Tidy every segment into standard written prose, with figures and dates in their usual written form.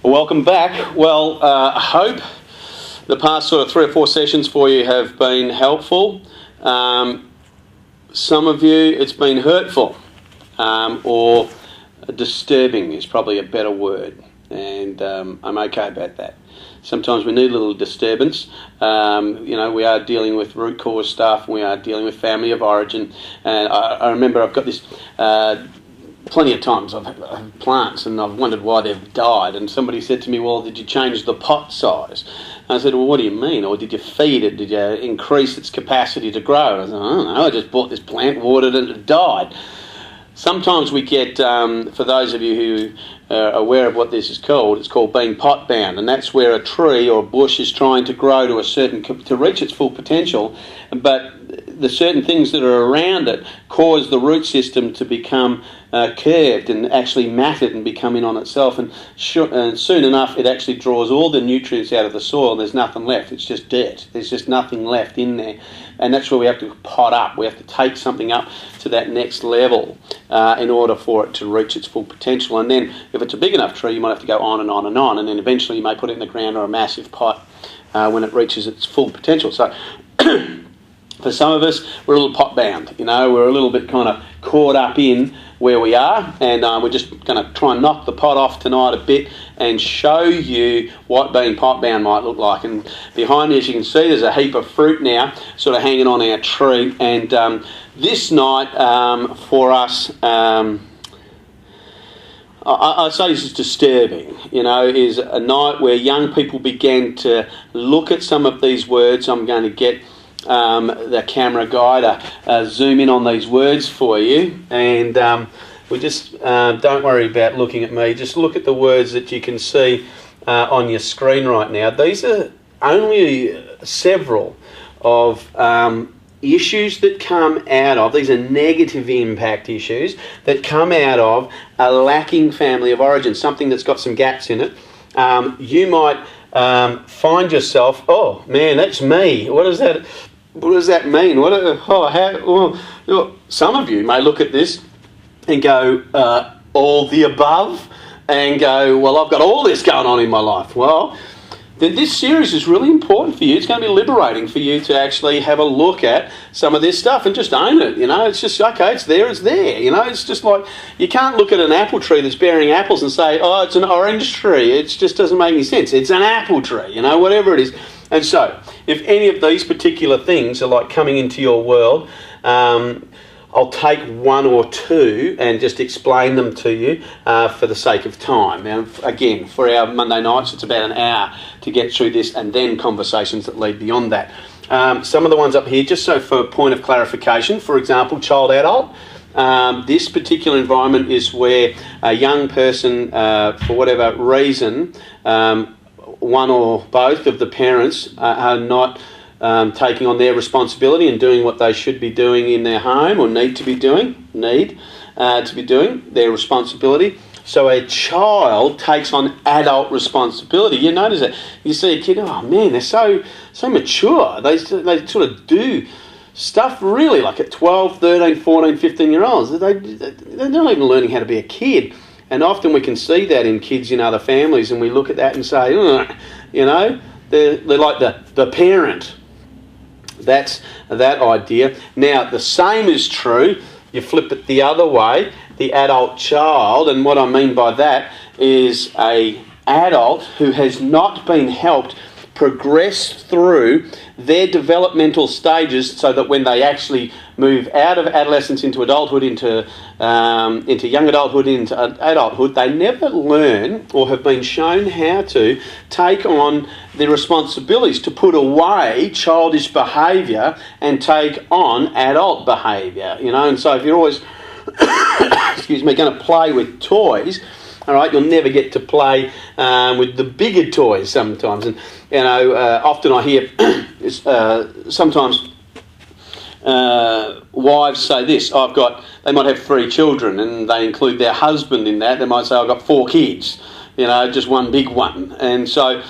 Welcome back. Well, I hope the past sort of 3 or 4 sessions for you have been helpful. Some of you it's been hurtful, or disturbing is probably a better word, and I'm okay about that. Sometimes we need a little disturbance. We are dealing with root cause stuff, and we are dealing with family of origin, and I remember I've got this plenty of times I've had plants and I've wondered why they've died, and somebody said to me, well, did you change the pot size? And I said, well, what do you mean? Or did you feed it? Did you increase its capacity to grow? I said, I don't know, I just bought this plant, watered it, and it died. Sometimes we get, for those of you who are aware of what this is called, it's called being pot bound, and that's where a tree or a bush is trying to grow to reach its full potential, but the certain things that are around it cause the root system to become curved and actually matted and become in on itself, and soon enough it actually draws all the nutrients out of the soil and there's nothing left. It's just dirt. There's just nothing left in there, and that's where we have to pot up. We have to take something up to that next level in order for it to reach its full potential. And then if it's a big enough tree, you might have to go on and on and on, and then eventually you may put it in the ground or a massive pot when it reaches its full potential. So for some of us, we're a little pot bound, we're a little bit kind of caught up in where we are, and we're just going to try and knock the pot off tonight a bit and show you what being pot bound might look like. And behind me, as you can see, there's a heap of fruit now sort of hanging on our tree, and this night for us, I'd say this is disturbing, is a night where young people began to look at some of these words. I'm going to get the camera guy to zoom in on these words for you, and we just don't worry about looking at me, just look at the words that you can see on your screen right now. These are only several of issues that come out of, these are negative impact issues that come out of a lacking family of origin, something that's got some gaps in it. You might find yourself, oh man, that's me. What does that mean? Some of you may look at this and go, all the above, and go, well, I've got all this going on in my life. Well, then this series is really important for you. It's going to be liberating for you to actually have a look at some of this stuff and just own it. It's just, okay, it's there. It's just like, you can't look at an apple tree that's bearing apples and say, oh, it's an orange tree. It just doesn't make any sense. It's an apple tree, whatever it is. And so, if any of these particular things are like coming into your world, I'll take one or two and just explain them to you for the sake of time. Now, again, for our Monday nights, it's about an hour to get through this, and then conversations that lead beyond that. Some of the ones up here, just so for point of clarification, for example, child-adult. This particular environment is where a young person, for whatever reason, one or both of the parents are not taking on their responsibility and doing what they should be doing in their home, or need to be doing their responsibility. So a child takes on adult responsibility. You notice that. You see a kid, oh man, they're so mature. They sort of do stuff really like at 12, 13, 14, 15-year-olds. They're not even learning how to be a kid. And often we can see that in kids in other families, and we look at that and say, they're like the parent. That's that idea. Now, the same is true. You flip it the other way, the adult child, and what I mean by that is a adult who has not been helped progress through their developmental stages, so that when they actually move out of adolescence into adulthood, into young adulthood, into adulthood, they never learn or have been shown how to take on the responsibilities to put away childish behaviour and take on adult behaviour. And so if you're always going to play with toys, all right, you'll never get to play with the bigger toys sometimes. And often I hear sometimes wives say this, they might have 3 children and they include their husband in that. They might say, I've got 4 kids, just one big one. And so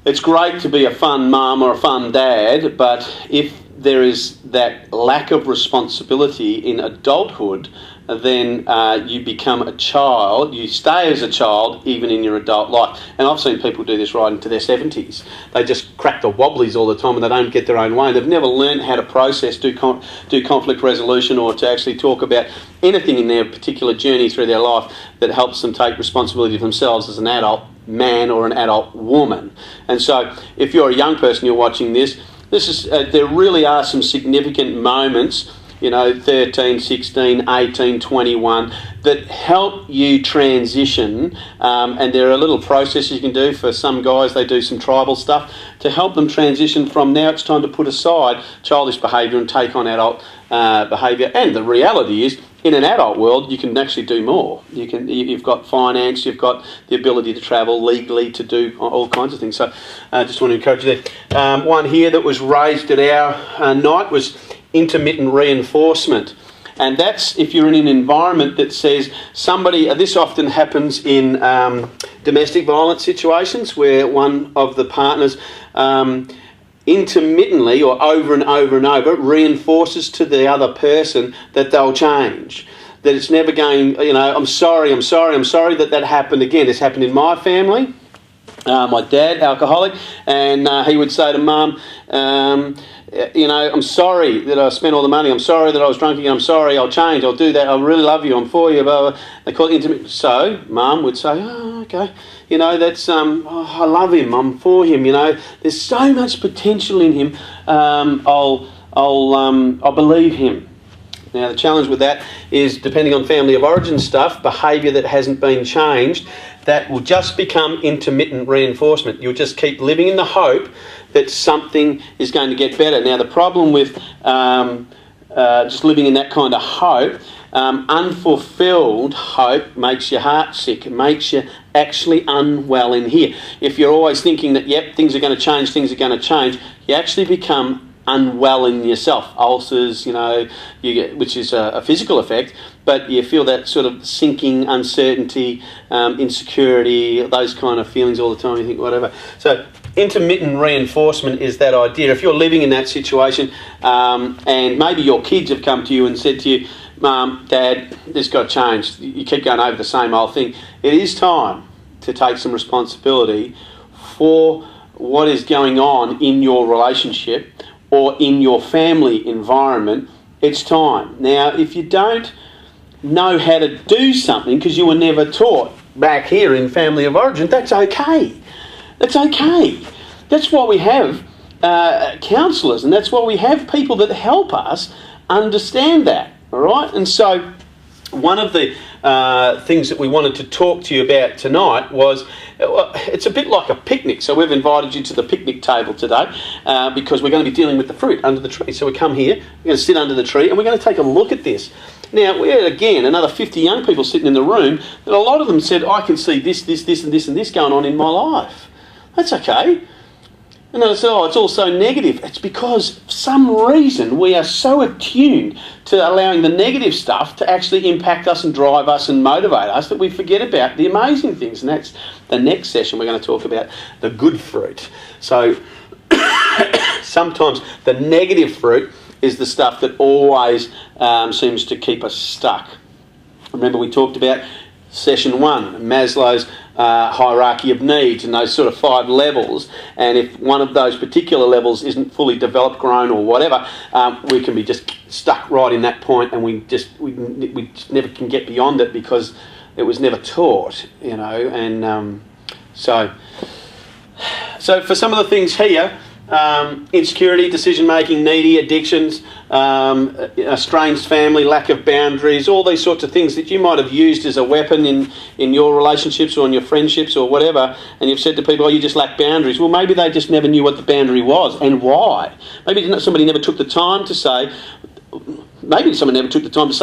it's great to be a fun mum or a fun dad, but if there is that lack of responsibility in adulthood, then you become a child. You stay as a child even in your adult life. And I've seen people do this right into their 70s. They just crack the wobblies all the time and they don't get their own way. They've never learned how to process, do conflict resolution, or to actually talk about anything in their particular journey through their life that helps them take responsibility for themselves as an adult man or an adult woman. And so if you're a young person, you're watching this is there really are some significant moments, 13, 16, 18, 21, that help you transition, and there are little processes you can do. For some guys, they do some tribal stuff to help them transition from now it's time to put aside childish behaviour and take on adult behaviour. And the reality is, in an adult world, you can actually do more. You've got finance, you've got the ability to travel legally, to do all kinds of things. So I just want to encourage you there. One here that was raised at our night was intermittent reinforcement. And that's if you're in an environment that says somebody, this often happens in domestic violence situations where one of the partners intermittently or over and over and over reinforces to the other person that they'll change. That it's never going, I'm sorry that happened again. This happened in my family. My dad, alcoholic, and he would say to Mum, I'm sorry that I spent all the money. I'm sorry that I was drunk again. I'm sorry. I'll change. I'll do that. I really love you. I'm for you. Blah, blah. They call it intermittent. So Mum would say, "Oh, okay. That's I love him. I'm for him. There's so much potential in him. I'll believe him." Now the challenge with that is, depending on family of origin stuff, behaviour that hasn't been changed, that will just become intermittent reinforcement. You'll just keep living in the hope that something is going to get better. Now the problem with just living in that kind of hope, unfulfilled hope makes your heart sick. It makes you actually unwell in here. If you're always thinking that, yep, things are going to change, you actually become unwell in yourself. Ulcers, you get, which is a physical effect, but you feel that sort of sinking uncertainty, insecurity, those kind of feelings all the time. You think, whatever. So intermittent reinforcement is that idea. If you're living in that situation, and maybe your kids have come to you and said to you, Mum, Dad, this got changed. You keep going over the same old thing. It is time to take some responsibility for what is going on in your relationship or in your family environment. It's time. Now, if you don't know how to do something because you were never taught back here in family of origin, that's okay. That's okay. That's why we have counsellors, and that's why we have people that help us understand that, all right? And so one of the things that we wanted to talk to you about tonight was, it's a bit like a picnic. So we've invited you to the picnic table today because we're going to be dealing with the fruit under the tree. So we come here, we're going to sit under the tree, and we're going to take a look at this. Now, we had, again, another 50 young people sitting in the room, and a lot of them said, I can see this, and this going on in my life. That's okay. And then I said, it's all so negative. It's because for some reason we are so attuned to allowing the negative stuff to actually impact us and drive us and motivate us that we forget about the amazing things. And that's the next session. We're going to talk about the good fruit. So sometimes the negative fruit is the stuff that always seems to keep us stuck. Remember, we talked about session 1, Maslow's hierarchy of needs, and those sort of 5 levels. And if one of those particular levels isn't fully developed, grown, or whatever, we can be just stuck right in that point, and we never can get beyond it because it was never taught, And so for some of the things here, insecurity, decision-making, needy, addictions, estranged family, lack of boundaries, all these sorts of things that you might have used as a weapon in your relationships or in your friendships or whatever, and you've said to people, you just lack boundaries. Well, maybe they just never knew what the boundary was and why. Maybe somebody never took the time to say,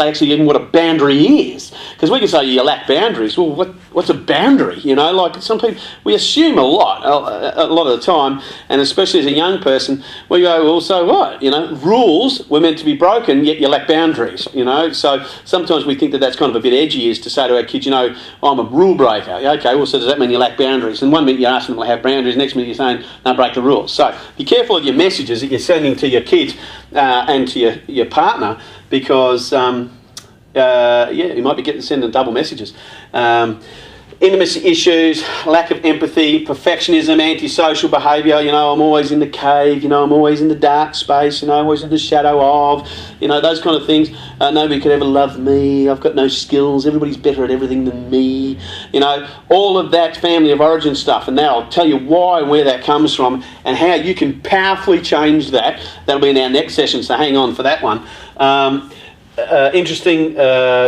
actually even what a boundary is. Because we can say you lack boundaries. Well, what's a boundary? Like some people, we assume a lot of the time, and especially as a young person, we go, well, so what? Rules were meant to be broken, yet you lack boundaries, So sometimes we think that that's kind of a bit edgy, is to say to our kids, I'm a rule breaker. Okay, well, so does that mean you lack boundaries? And one minute you're asking them to have boundaries, next minute you're saying, no, break the rules. So be careful of your messages that you're sending to your kids and to your partner, because you might be sending double messages. Intimacy issues, lack of empathy, perfectionism, antisocial behaviour. I'm always in the cave. I'm always in the dark space. Always in the shadow of. Those kind of things. Nobody could ever love me. I've got no skills. Everybody's better at everything than me. All of that family of origin stuff. And now I'll tell you why and where that comes from and how you can powerfully change that. That'll be in our next session, so hang on for that one. Interesting,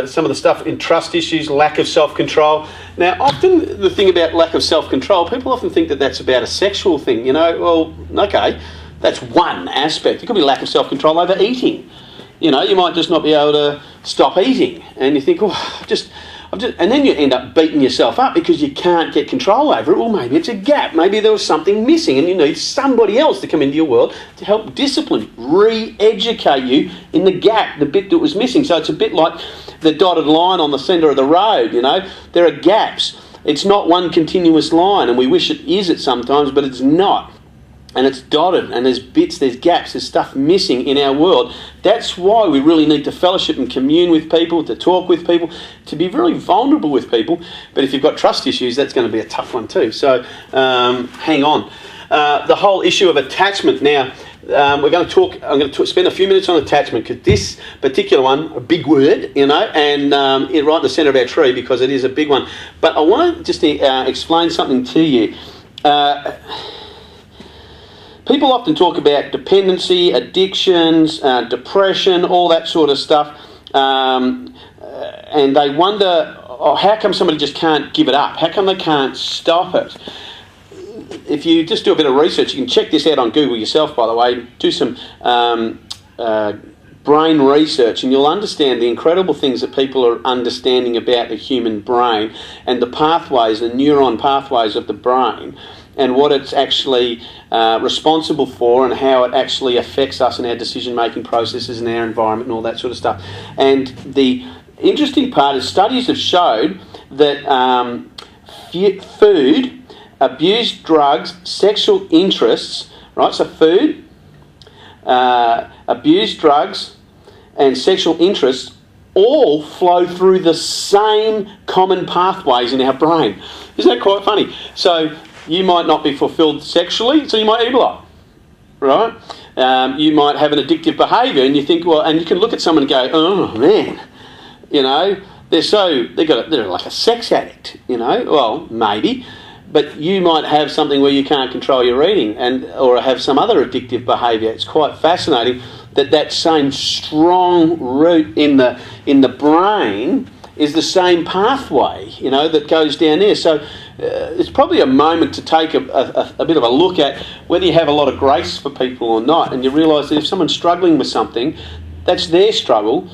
some of the stuff in trust issues, lack of self-control. Now, often the thing about lack of self-control, people often think that that's about a sexual thing. Well, okay, that's one aspect. It could be lack of self-control over eating. You might just not be able to stop eating, and you think, and then you end up beating yourself up because you can't get control over it. Well, maybe it's a gap. Maybe there was something missing and you need somebody else to come into your world to help discipline, re-educate you in the gap, the bit that was missing. So it's a bit like the dotted line on the centre of the road, There are gaps. It's not one continuous line, and we wish it is at sometimes, but it's not. And it's dotted, and there's bits, there's gaps, there's stuff missing in our world. That's why we really need to fellowship and commune with people, to talk with people, to be very vulnerable with people. But if you've got trust issues, that's going to be a tough one too. So hang on. The whole issue of attachment. Now, I'm going to spend a few minutes on attachment, because this particular one, a big word, and right in the centre of our tree, because it is a big one. But I want to just explain something to you. People often talk about dependency, addictions, depression, all that sort of stuff, and they wonder, how come somebody just can't give it up? How come they can't stop it? If you just do a bit of research, you can check this out on Google yourself, by the way, do some brain research, and you'll understand the incredible things that people are understanding about the human brain and the pathways, the neuron pathways of the brain, and what it's actually responsible for, and how it actually affects us in our decision-making processes and our environment and all that sort of stuff. And the interesting part is studies have showed that food, abused drugs, sexual interests, right? So food, abused drugs, and sexual interests all flow through the same common pathways in our brain. Isn't that quite funny? So you might not be fulfilled sexually, so you might eat a lot, right? You might have an addictive behaviour, and you think, and you can look at someone and go, oh man, they're like a sex addict, Well, maybe, but you might have something where you can't control your eating, or have some other addictive behaviour. It's quite fascinating that same strong root in the brain is the same pathway, that goes down there. So it's probably a moment to take a bit of a look at whether you have a lot of grace for people or not, and you realise that if someone's struggling with something, that's their struggle,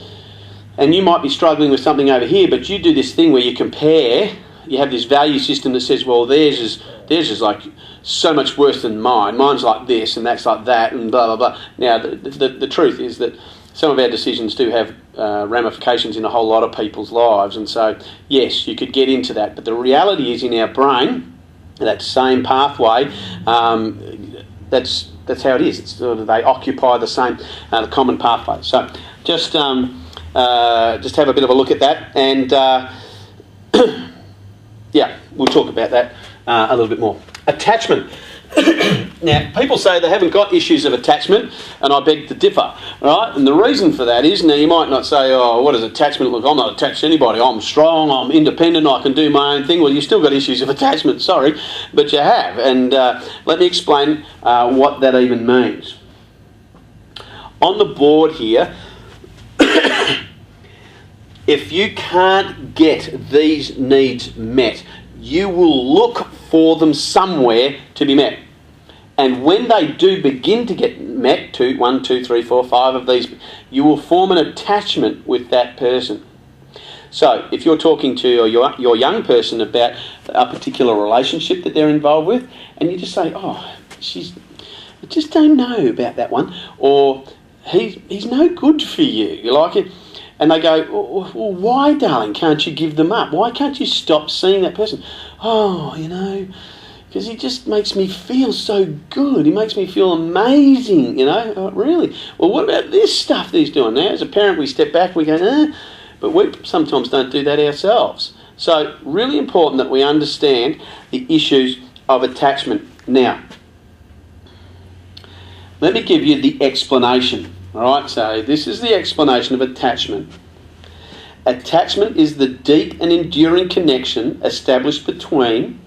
and you might be struggling with something over here, but you do this thing where you compare. You have this value system that says, well, theirs is like so much worse than mine. Mine's like this, and that's like that, and blah, blah, blah. Now, the truth is that some of our decisions do have ramifications in a whole lot of people's lives, and so, yes, you could get into that. But the reality is, in our brain, that same pathway, that's how it is. It's sort of, they occupy the same, the common pathway. So just have a bit of a look at that, and yeah, we'll talk about that a little bit more. Attachment. Now, people say they haven't got issues of attachment, and I beg to differ, right? And the reason for that is, now you might not say, oh, what does attachment look? I'm not attached to anybody. I'm strong, I'm independent, I can do my own thing. Well, you've still got issues of attachment, sorry, but you have. And let me explain what that even means. On the board here, if you can't get these needs met, you will look for them somewhere to be met. And when they do begin to get met, 1, 2, 3, 4, 5 of these, you will form an attachment with that person. So if you're talking to your young person about a particular relationship that they're involved with, and you just say, oh, I just don't know about that one, or he's no good for you. You like it? And they go, well, why, darling, can't you give them up? Why can't you stop seeing that person? Oh, because he just makes me feel so good. He makes me feel amazing, Oh, really? Well, what about this stuff that he's doing? Now, as a parent, we step back, we go, but we sometimes don't do that ourselves. So really important that we understand the issues of attachment. Now, let me give you the explanation. All right, so this is the explanation of attachment. Attachment is the deep and enduring connection established between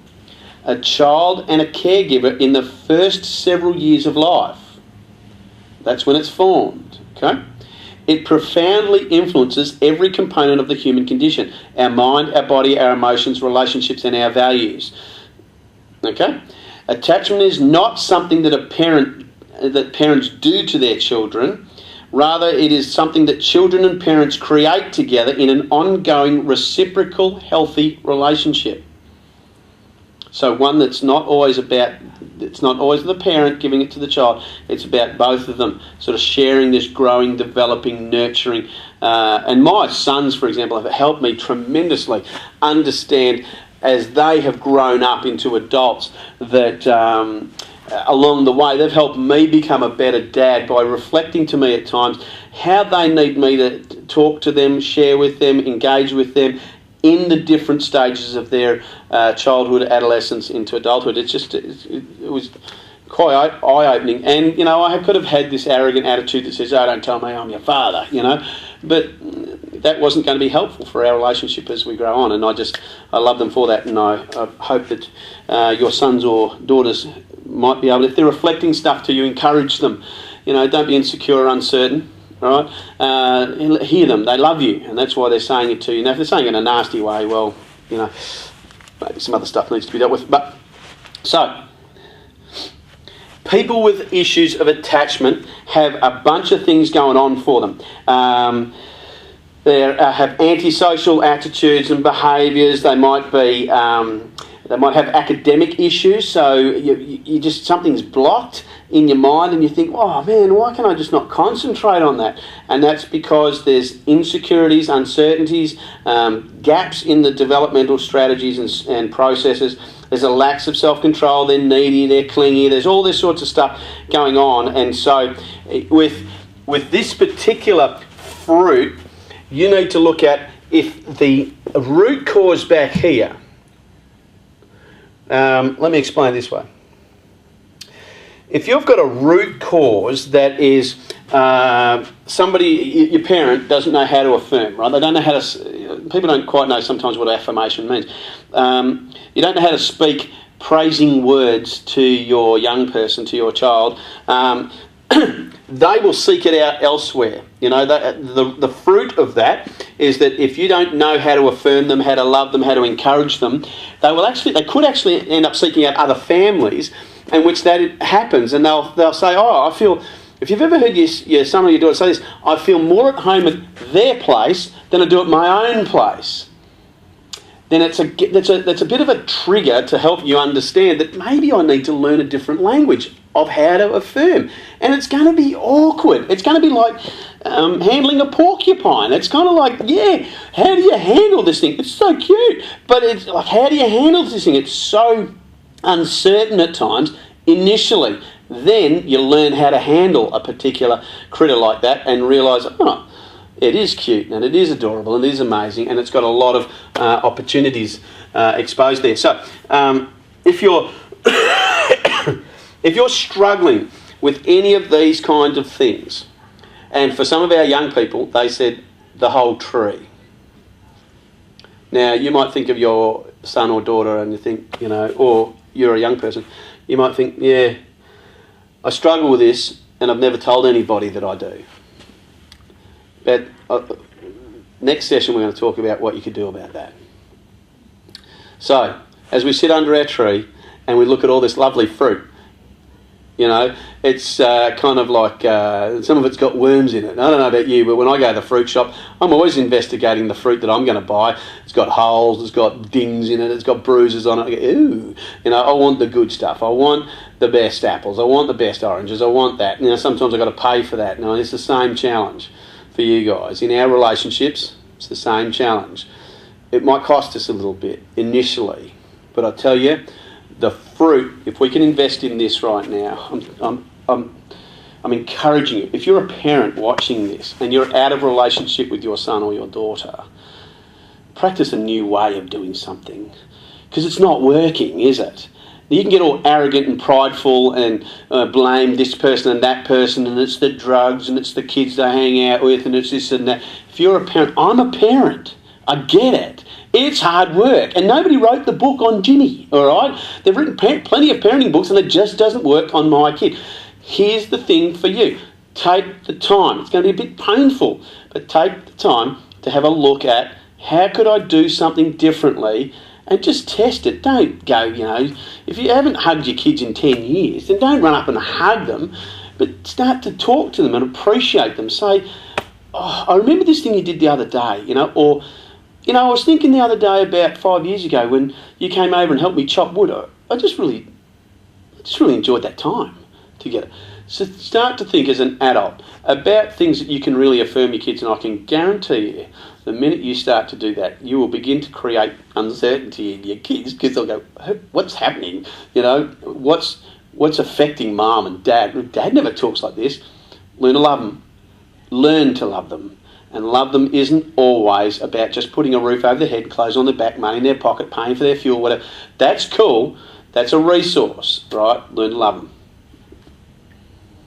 a child and a caregiver in the first several years of life. That's when it's formed, okay? It profoundly influences every component of the human condition: our mind, our body, our emotions, relationships, and our values. Okay? Attachment is not something that parents do to their children. Rather, it is something that children and parents create together in an ongoing, reciprocal, healthy relationship. So one that's not always it's not always the parent giving it to the child. It's about both of them sort of sharing this growing, developing, nurturing. And my sons, for example, have helped me tremendously understand, as they have grown up into adults, that along the way they've helped me become a better dad by reflecting to me at times how they need me to talk to them, share with them, engage with them in the different stages of their childhood, adolescence into adulthood. It was quite eye-opening. And, you know, I could have had this arrogant attitude that says, oh, don't tell me I'm your father, you know. But that wasn't going to be helpful for our relationship as we grow on. And I love them for that. And I hope that your sons or daughters might be able, if they're reflecting stuff to you, encourage them. You know, don't be insecure or uncertain. All right, hear them. They love you, and that's why they're saying it to you. Now, if they're saying it in a nasty way, well, you know, maybe some other stuff needs to be dealt with. But so, people with issues of attachment have a bunch of things going on for them. They have antisocial attitudes and behaviours. They might be. They might have academic issues. So you just something's blocked in your mind and you think, oh man, why can I just not concentrate on that? And that's because there's insecurities, uncertainties, gaps in the developmental strategies and processes. There's a lack of self-control, they're needy, they're clingy, there's all this sorts of stuff going on. And so with this particular fruit, you need to look at if the root cause back here, let me explain it this way. If you've got a root cause that is your parent doesn't know how to affirm, right? They don't know how to, people don't quite know sometimes what affirmation means. You don't know how to speak praising words to your young person, to your child. They will seek it out elsewhere. You know, the fruit of that is that if you don't know how to affirm them, how to love them, how to encourage them, they could actually end up seeking out other families in which that happens, and they'll say, oh, I feel, if you've ever heard your son or your daughter say this, I feel more at home at their place than I do at my own place. Then that's a bit of a trigger to help you understand that maybe I need to learn a different language of how to affirm. And it's going to be awkward. It's going to be like handling a porcupine. It's kind of like, yeah, how do you handle this thing? It's so cute. But it's like, how do you handle this thing? It's so uncertain at times initially. Then you learn how to handle a particular critter like that and realise, oh, it is cute and it is adorable and it is amazing and it's got a lot of opportunities exposed there. So if you're if you're struggling with any of these kinds of things, and for some of our young people, they said the whole tree. Now, you might think of your son or daughter and you think, you know, or you're a young person, you might think, yeah, I struggle with this and I've never told anybody that I do. But next session we're going to talk about what you could do about that. So, as we sit under our tree and we look at all this lovely fruit, you know, it's kind of like some of it's got worms in it. I don't know about you, but when I go to the fruit shop, I'm always investigating the fruit that I'm going to buy. It's got holes, it's got dings in it, it's got bruises on it. I go, ooh, you know, I want the good stuff. I want the best apples. I want the best oranges. I want that. You know, sometimes I've got to pay for that. Now, it's the same challenge for you guys. In our relationships, it's the same challenge. It might cost us a little bit initially, but I tell you, the fruit, if we can invest in this right now, I'm encouraging you, if you're a parent watching this and you're out of relationship with your son or your daughter, practice a new way of doing something, because it's not working, is it? You can get all arrogant and prideful and blame this person and that person, and it's the drugs and it's the kids they hang out with and it's this and that. If you're a parent, I'm a parent. I get it. It's hard work. And nobody wrote the book on Ginny, all right? They've written plenty of parenting books and it just doesn't work on my kid. Here's the thing for you. Take the time. It's going to be a bit painful, but take the time to have a look at how could I do something differently, and just test it. Don't go, if you haven't hugged your kids in 10 years, then don't run up and hug them, but start to talk to them and appreciate them. Say, oh, I remember this thing you did the other day, or, I was thinking the other day about 5 years ago when you came over and helped me chop wood. I just really enjoyed that time together. So start to think as an adult about things that you can really affirm your kids, and I can guarantee you, the minute you start to do that, you will begin to create uncertainty in your kids, because they'll go, what's happening? What's affecting mum and dad? Dad never talks like this. Learn to love them. Learn to love them. And love them isn't always about just putting a roof over their head, clothes on their back, money in their pocket, paying for their fuel, whatever. That's cool. That's a resource, right? Learn to love them.